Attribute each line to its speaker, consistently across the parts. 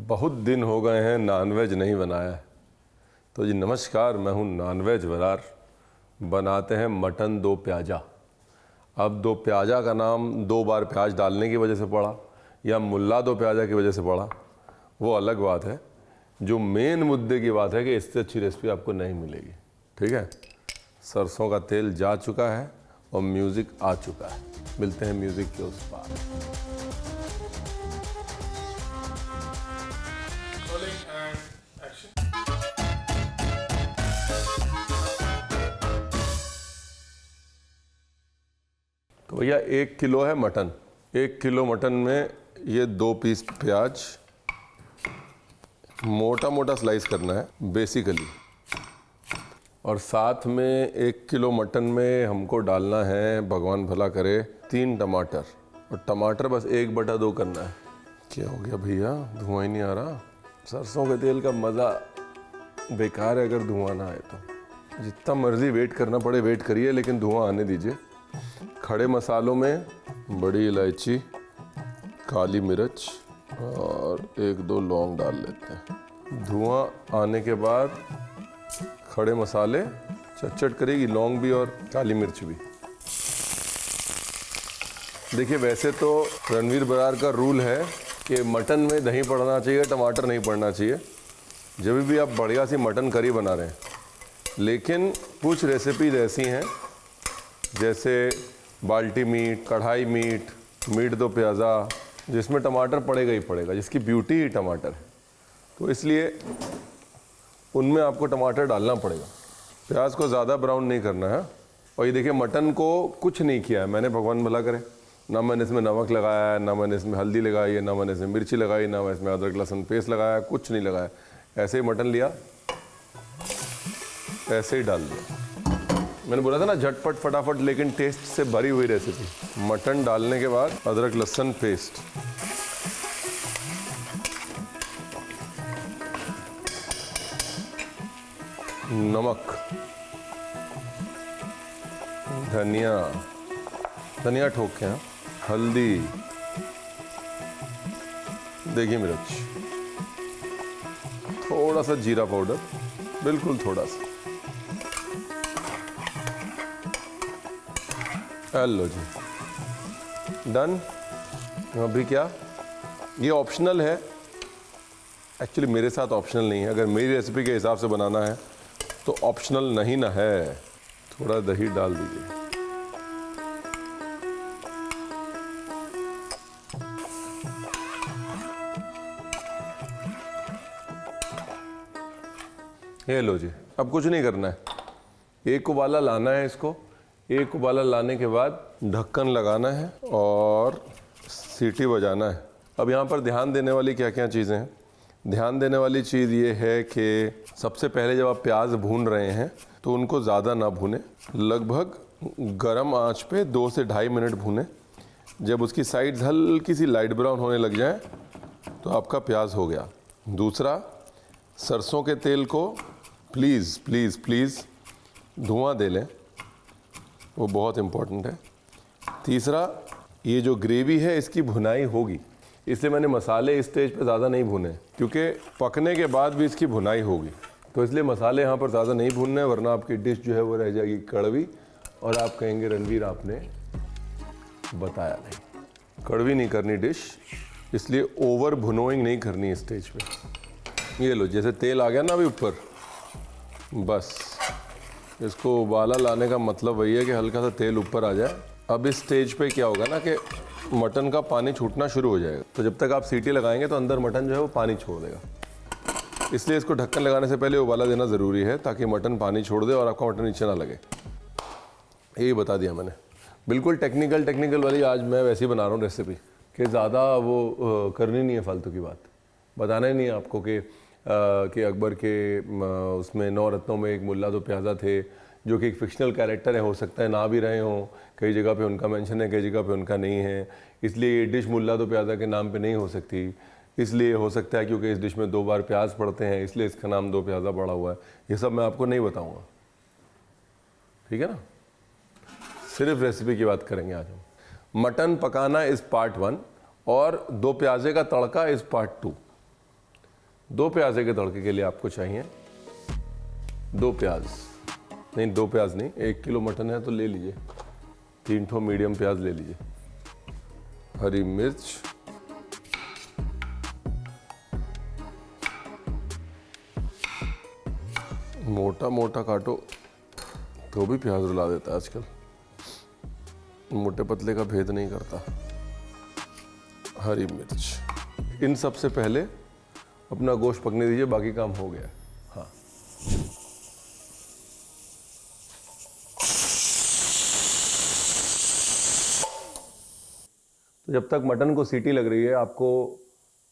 Speaker 1: बहुत दिन हो गए हैं नॉनवेज नहीं बनाया है। तो जी नमस्कार, मैं हूँ नॉनवेज वरार। बनाते हैं मटन दो प्याजा। अब दो प्याजा का नाम दो बार प्याज डालने की वजह से पड़ा या मुल्ला दो प्याजा की वजह से पड़ा, वो अलग बात है। जो मेन मुद्दे की बात है कि इससे अच्छी रेसिपी आपको नहीं मिलेगी। ठीक है, सरसों का तेल जा चुका है और म्यूज़िक आ चुका है। मिलते हैं म्यूज़िक के उस पार। तो भैया 1 किलो है मटन। 1 किलो मटन में ये 2 पीस प्याज मोटा मोटा स्लाइस करना है बेसिकली। और साथ में 1 किलो मटन में हमको डालना है, भगवान भला करे, 3 टमाटर। और टमाटर बस 1/2 करना है। क्या हो गया भैया, धुआं ही नहीं आ रहा? सरसों के तेल का मज़ा बेकार है अगर धुआं ना आए तो। जितना मर्ज़ी वेट करना पड़े वेट करिए, लेकिन धुआं आने दीजिए। खड़े मसालों में बड़ी इलायची, काली मिर्च और 1-2 लौंग डाल लेते हैं। धुआं आने के बाद खड़े मसाले चट करेगी, लौंग भी और काली मिर्च भी। देखिए, वैसे तो रणवीर बरार का रूल है कि मटन में दही पड़ना चाहिए, टमाटर नहीं पड़ना चाहिए जब भी आप बढ़िया सी मटन करी बना रहे हैं। लेकिन कुछ रेसिपीज ऐसी हैं जैसे बाल्टी मीट, कढ़ाई मीट, मीट दो प्याज़ा, जिसमें टमाटर पड़ेगा ही पड़ेगा, जिसकी ब्यूटी ही टमाटर है। तो इसलिए उनमें आपको टमाटर डालना पड़ेगा। प्याज को ज़्यादा ब्राउन नहीं करना है। और ये देखिए, मटन को कुछ नहीं किया है मैंने, भगवान भला करे। ना मैंने इसमें नमक लगाया है, ना मैंने इसमें हल्दी लगाई है, ना मैंने इसमें मिर्ची लगाई, ना मैं इसमें अदरक लहसुन पेस्ट लगाया, कुछ नहीं लगाया। ऐसे ही मटन लिया, ऐसे ही डाल दिया। मैंने बोला था ना, झटपट फटाफट लेकिन टेस्ट से भरी हुई रेसिपी। मटन डालने के बाद अदरक लहसुन पेस्ट, नमक, धनिया ठोक के, हल्दी, देगी मिर्च, थोड़ा सा जीरा पाउडर, बिल्कुल थोड़ा सा। हेलो जी, डन। अभी क्या, ये ऑप्शनल है एक्चुअली, मेरे साथ ऑप्शनल नहीं है। अगर मेरी रेसिपी के हिसाब से बनाना है तो ऑप्शनल नहीं ना है। थोड़ा दही डाल दीजिए। ये लो जी, अब कुछ नहीं करना है। एक उबाला लाना है इसको। एक उबाला लाने के बाद ढक्कन लगाना है और सीटी बजाना है। अब यहाँ पर ध्यान देने वाली क्या क्या चीज़ें हैं? ध्यान देने वाली चीज़ ये है कि सबसे पहले जब आप प्याज भून रहे हैं तो उनको ज़्यादा ना भूनें। लगभग गरम आंच पे 2 से 2.5 मिनट भूनें। जब उसकी साइड्स हल्की सी लाइट ब्राउन होने लग जाए तो आपका प्याज हो गया। दूसरा, सरसों के तेल को प्लीज़ प्लीज़ प्लीज़ धुआं दे लें, वो बहुत इम्पोर्टेंट है। तीसरा, ये जो ग्रेवी है इसकी भुनाई होगी, इसलिए मैंने मसाले इस स्टेज पे ज़्यादा नहीं भुने, क्योंकि पकने के बाद भी इसकी भुनाई होगी। तो इसलिए मसाले यहाँ पर ज़्यादा नहीं भूनने, वरना आपकी डिश जो है वो रह जाएगी कड़वी और आप कहेंगे रणवीर आपने बताया नहीं। कड़वी नहीं करनी डिश, इसलिए ओवर भुनोइंग नहीं करनी स्टेज पे। ये लो, जैसे तेल आ गया ना अभी ऊपर, बस इसको उबाला लाने का मतलब वही है कि हल्का सा तेल ऊपर आ जाए। अब इस स्टेज पे क्या होगा ना कि मटन का पानी छूटना शुरू हो जाएगा। तो जब तक आप सीटी लगाएंगे तो अंदर मटन जो है वो पानी छोड़ देगा। इसलिए इसको ढक्कन लगाने से पहले उबाला देना ज़रूरी है, ताकि मटन पानी छोड़ दे और आपका मटन नीचे ना लगे। यही बता दिया मैंने। बिल्कुल टेक्निकल वाली आज मैं वैसे ही बना रहा हूँ रेसिपी, कि ज़्यादा वो करनी नहीं है फालतू की बात। बताना ही नहीं है आपको कि अकबर के उसमें 9 रत्नों में एक मुल्ला दो प्याज़ा थे, जो कि एक फिक्शनल कैरेक्टर है, हो सकता है ना भी रहे हों। कई जगह पे उनका मेंशन है, कई जगह पे उनका नहीं है। इसलिए ये डिश मुल्ला दो प्याज़ा के नाम पे नहीं हो सकती। इसलिए हो सकता है क्योंकि इस डिश में 2 बार प्याज पड़ते हैं, इसलिए इसका नाम दो प्याज़ा पड़ा हुआ है। ये सब मैं आपको नहीं बताऊँगा, ठीक है ना। सिर्फ रेसिपी की बात करेंगे आज हम। मटन पकाना इज़ पार्ट 1 और दो प्याजे का तड़का इज़ पार्ट 2। 2 प्याजे के तड़के के लिए आपको चाहिए 2 प्याज, नहीं 2 प्याज नहीं, 1 किलो मटन है तो ले लीजिए 3 ठो मीडियम प्याज ले लीजिए, हरी मिर्च, मोटा मोटा काटो तो भी प्याज रुला देता है आजकल, मोटे पतले का भेद नहीं करता। हरी मिर्च, इन सब से पहले अपना गोश्त पकने दीजिए, बाकी काम हो गया। हाँ, तो जब तक मटन को सीटी लग रही है आपको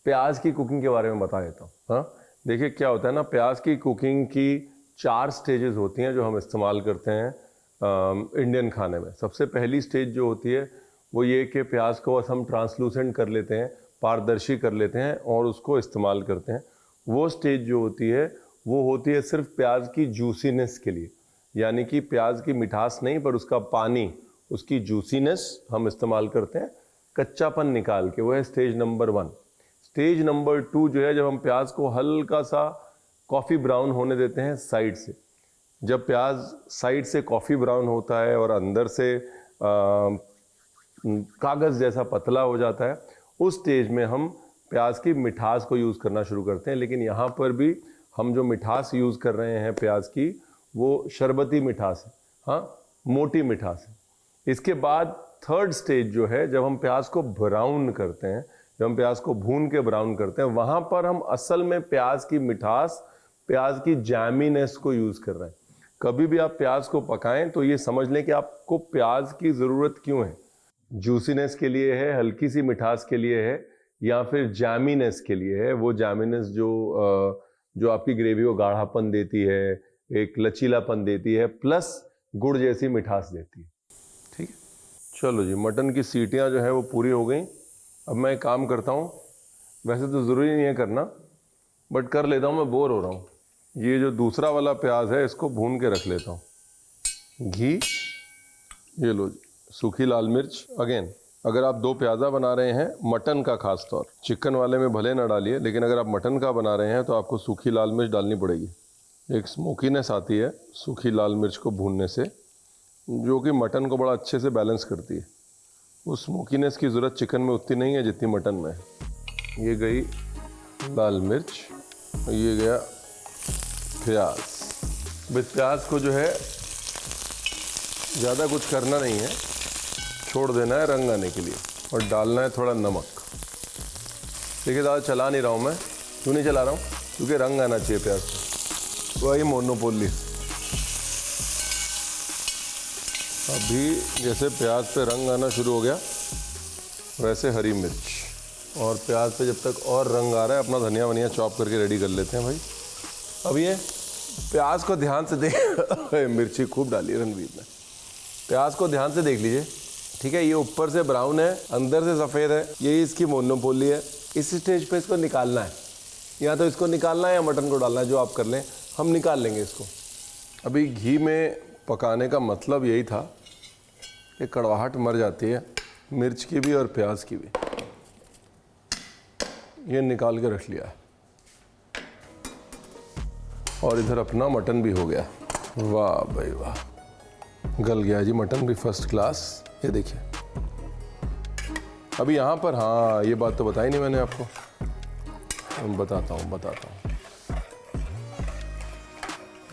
Speaker 1: प्याज की कुकिंग के बारे में बता देता हूँ। हाँ, देखिए क्या होता है ना, प्याज की कुकिंग की 4 स्टेजेस होती हैं जो हम इस्तेमाल करते हैं इंडियन खाने में। सबसे पहली स्टेज जो होती है वो ये कि प्याज को हम ट्रांसलूसेंट कर लेते हैं, पारदर्शी कर लेते हैं और उसको इस्तेमाल करते हैं। वो स्टेज जो होती है वो होती है सिर्फ प्याज की जूसीनेस के लिए, यानी कि प्याज की मिठास नहीं पर उसका पानी, उसकी जूसीनेस हम इस्तेमाल करते हैं कच्चापन निकाल के। वो है स्टेज नंबर 1। स्टेज नंबर 2 जो है जब हम प्याज को हल्का सा कॉफ़ी ब्राउन होने देते हैं साइड से। जब प्याज साइड से कॉफ़ी ब्राउन होता है और अंदर से कागज़ जैसा पतला हो जाता है, उस स्टेज में हम प्याज की मिठास को यूज़ करना शुरू करते हैं। लेकिन यहाँ पर भी हम जो मिठास यूज़ कर रहे हैं प्याज की वो शरबती मिठास है, हाँ, मोटी मिठास है। इसके बाद 3rd स्टेज जो है जब हम प्याज को ब्राउन करते हैं, जब हम प्याज को भून के ब्राउन करते हैं, वहाँ पर हम असल में प्याज की मिठास, प्याज की जैमीनेस को यूज़ कर रहे हैं। कभी भी आप प्याज को पकाएं तो ये समझ लें कि आपको प्याज की ज़रूरत क्यों है। जूसीनेस के लिए है, हल्की सी मिठास के लिए है, या फिर जैमीनेस के लिए है। वो जैमीनेस जो आपकी ग्रेवी को गाढ़ापन देती है, एक लचीलापन देती है, प्लस गुड़ जैसी मिठास देती है। ठीक है, चलो जी, मटन की सीटियाँ जो है वो पूरी हो गई। अब मैं एक काम करता हूँ, वैसे तो ज़रूरी नहीं है करना बट कर लेता हूँ, मैं बोर हो रहा हूँ। ये जो दूसरा वाला प्याज है इसको भून के रख लेता हूँ। घी, ये लो जी, सूखी लाल मिर्च। अगेन अगर आप 2 प्याज़ा बना रहे हैं मटन का, खास तौर चिकन वाले में भले ना डालिए, लेकिन अगर आप मटन का बना रहे हैं तो आपको सूखी लाल मिर्च डालनी पड़ेगी। एक स्मोकीनेस आती है सूखी लाल मिर्च को भूनने से, जो कि मटन को बड़ा अच्छे से बैलेंस करती है। उस स्मोकीनेस की ज़रूरत चिकन में उतनी नहीं है जितनी मटन में है। ये गई लाल मिर्च, ये गया प्याज। बस प्याज को जो है ज़्यादा कुछ करना नहीं है, छोड़ देना है रंग आने के लिए और डालना है थोड़ा नमक। देखिए ज़्यादा चला नहीं रहा हूँ मैं, क्यों नहीं चला रहा हूँ, क्योंकि रंग आना चाहिए प्याज पर। वही मोनोपोली। अभी जैसे प्याज पे रंग आना शुरू हो गया वैसे हरी मिर्च, और प्याज पे जब तक और रंग आ रहा है अपना धनिया वनिया चॉप करके रेडी कर लेते हैं भाई। अब ये प्याज को ध्यान से देख मिर्ची खूब डाली रणवीर ने। प्याज को ध्यान से देख लीजिए, ठीक है, ये ऊपर से ब्राउन है, अंदर से सफ़ेद है, यही इसकी मोनोपोली है। इस स्टेज पे इसको निकालना है, या तो इसको निकालना है या मटन को डालना है, जो आप कर लें, हम निकाल लेंगे इसको। अभी घी में पकाने का मतलब यही था कि कड़वाहट मर जाती है मिर्च की भी और प्याज की भी। ये निकाल के रख लिया है और इधर अपना मटन भी हो गया। वाह भाई वाह, गल गया जी मटन भी फर्स्ट क्लास। ये देखिए अभी यहाँ पर, हाँ ये बात तो बताई नहीं मैंने आपको, बताता हूँ।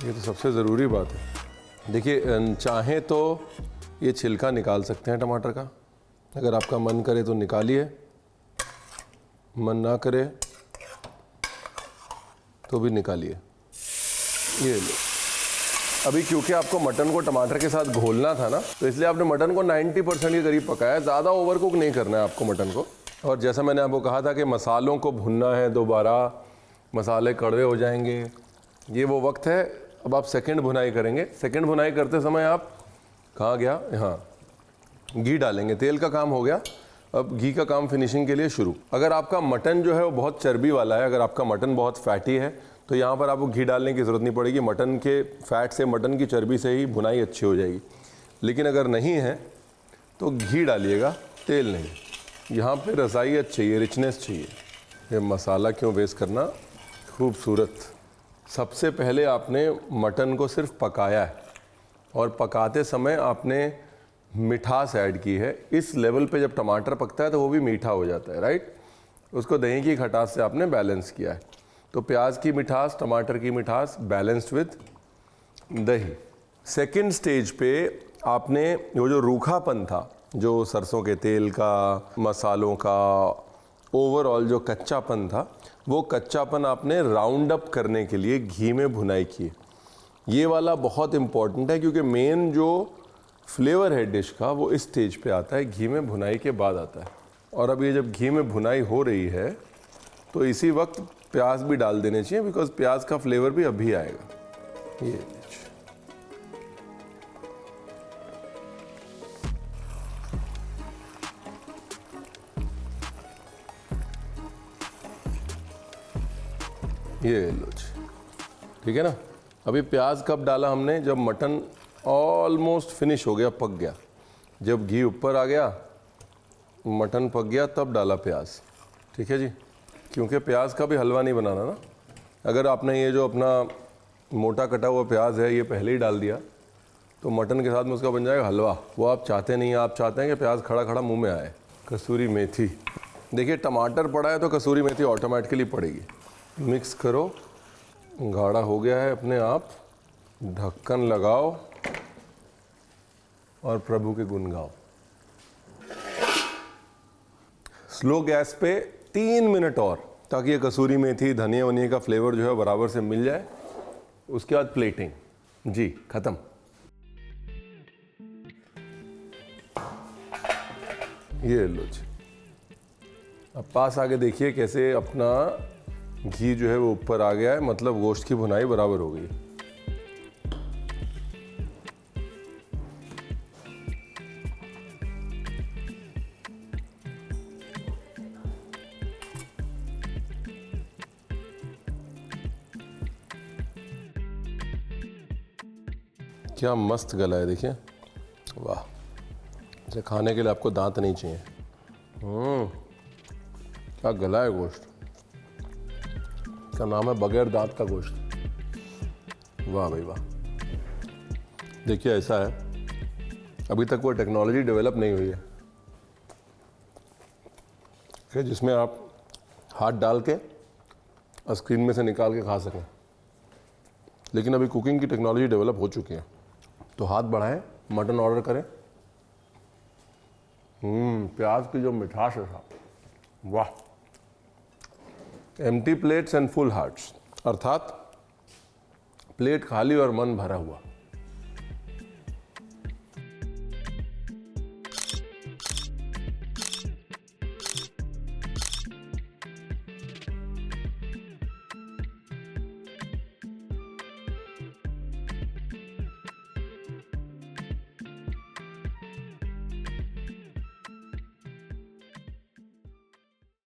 Speaker 1: ये तो सबसे ज़रूरी बात है। देखिए चाहें तो ये छिलका निकाल सकते हैं टमाटर का, अगर आपका मन करे तो निकालिए, मन ना करे तो भी निकालिए। ये लो, अभी क्योंकि आपको मटन को टमाटर के साथ घोलना था ना, तो इसलिए आपने मटन को 90% के करीब पकाया। ज़्यादा ओवर कुक नहीं करना है आपको मटन को। और जैसा मैंने आपको कहा था कि मसालों को भुनना है दोबारा, मसाले कड़वे हो जाएंगे, ये वो वक्त है। अब आप सेकंड भुनाई करेंगे। सेकंड भुनाई करते समय आप, कहाँ गया, हाँ, घी डालेंगे। तेल का काम हो गया, अब घी का काम फिनिशिंग के लिए शुरू। अगर आपका मटन जो है वो बहुत चर्बी वाला है, अगर आपका मटन बहुत फैटी है, तो यहाँ पर आपको घी डालने की ज़रूरत नहीं पड़ेगी। मटन के फैट से, मटन की चर्बी से ही भुनाई अच्छी हो जाएगी। लेकिन अगर नहीं है तो घी डालिएगा, तेल नहीं। यहाँ पे रसाइयत चाहिए, रिचनेस चाहिए। ये मसाला क्यों वेस्ट करना, खूबसूरत। सबसे पहले आपने मटन को सिर्फ पकाया है और पकाते समय आपने मिठास ऐड की है। इस लेवल पे जब टमाटर पकता है तो वो भी मीठा हो जाता है, राइट। उसको दही की खटास से आपने बैलेंस किया है। तो प्याज की मिठास, टमाटर की मिठास बैलेंस्ड विद दही। सेकंड स्टेज पे आपने वो जो रूखापन था, जो सरसों के तेल का, मसालों का, ओवरऑल जो कच्चापन था, वो कच्चापन आपने राउंड अप करने के लिए घी में भुनाई की। ये वाला बहुत इम्पॉर्टेंट है क्योंकि मेन जो फ्लेवर है डिश का वो इस स्टेज पे आता है, घी में भुनाई के बाद आता है। और अब ये जब घी में भुनाई हो रही है तो इसी वक्त प्याज भी डाल देने चाहिए, बिकॉज प्याज का फ्लेवर भी अभी आएगा। ये लो जी, ठीक है ना। अभी प्याज कब डाला हमने? जब मटन ऑलमोस्ट फिनिश हो गया, पक गया, जब घी ऊपर आ गया, मटन पक गया, तब डाला प्याज, ठीक है जी। क्योंकि प्याज का भी हलवा नहीं बनाना ना। अगर आपने ये जो अपना मोटा कटा हुआ प्याज है ये पहले ही डाल दिया तो मटन के साथ में उसका बन जाएगा हलवा। वो आप चाहते नहीं हैं। आप चाहते हैं कि प्याज खड़ा खड़ा मुंह में आए। कसूरी मेथी, देखिए टमाटर पड़ा है तो कसूरी मेथी ऑटोमेटिकली पड़ेगी। मिक्स करो, गाढ़ा हो गया है अपने आप। ढक्कन लगाओ और प्रभु के गुण गाओ। स्लो गैस पे 3 मिनट और, ताकि ये कसूरी मेथी, धनिया वनिया का फ्लेवर जो है बराबर से मिल जाए। उसके बाद प्लेटिंग जी, खत्म। ये लो जी। अब पास आके देखिए कैसे अपना घी जो है वो ऊपर आ गया है, मतलब गोश्त की भुनाई बराबर हो गई। क्या मस्त गला है, देखिए, वाह। इसे खाने के लिए आपको दांत नहीं चाहिए। क्या गला है गोश्त, का नाम है बगैर दांत का गोश्त। वाह भाई वाह। देखिए ऐसा है, अभी तक वो टेक्नोलॉजी डेवलप नहीं हुई है कि जिसमें आप हाथ डाल के स्क्रीन में से निकाल के खा सकें। लेकिन अभी कुकिंग की टेक्नोलॉजी डेवलप हो चुकी है। तो हाथ बढ़ाएं, मटन ऑर्डर करें। प्याज की जो मिठास है साहब, वाह। Empty plates and full hearts, अर्थात प्लेट खाली और मन भरा हुआ।